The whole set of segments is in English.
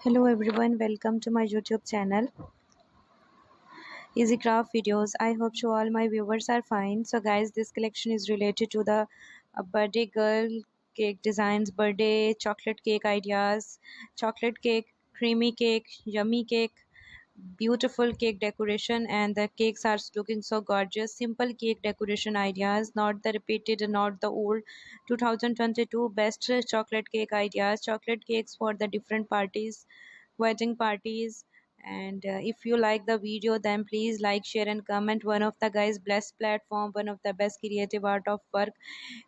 Hello everyone, welcome to my YouTube channel Easy Craft Videos. I hope so all my viewers are fine. So guys, this collection is related to the birthday girl cake designs, birthday chocolate cake ideas, chocolate cake, creamy cake, yummy cake, beautiful cake decoration, and the cakes are looking so gorgeous. Simple cake decoration ideas, not the repeated, not the old. 2022 best chocolate cake ideas, chocolate cakes for the different parties, wedding parties. And if you like the video, then please like, share and comment. One of the guys blessed platform, one of the best creative art of work.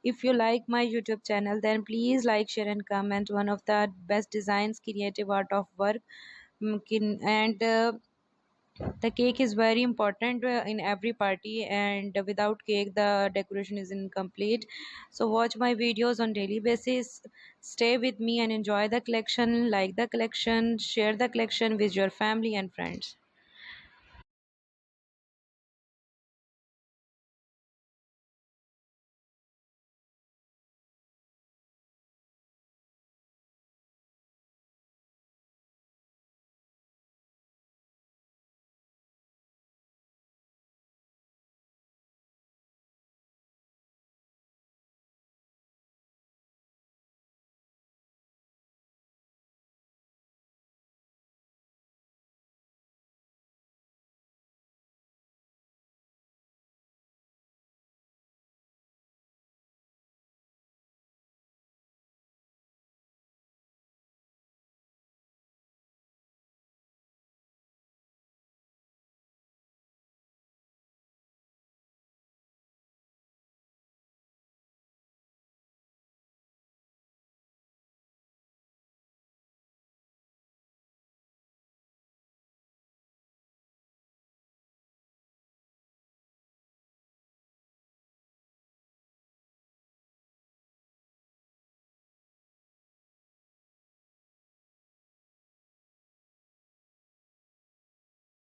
If you like my YouTube channel, then please like, share and comment. One of the best designs, creative art of work. And the cake is very important in every party, and without cake the decoration is incomplete. So watch my videos on daily basis, stay with me and enjoy the collection, like the collection, share the collection with your family and friends.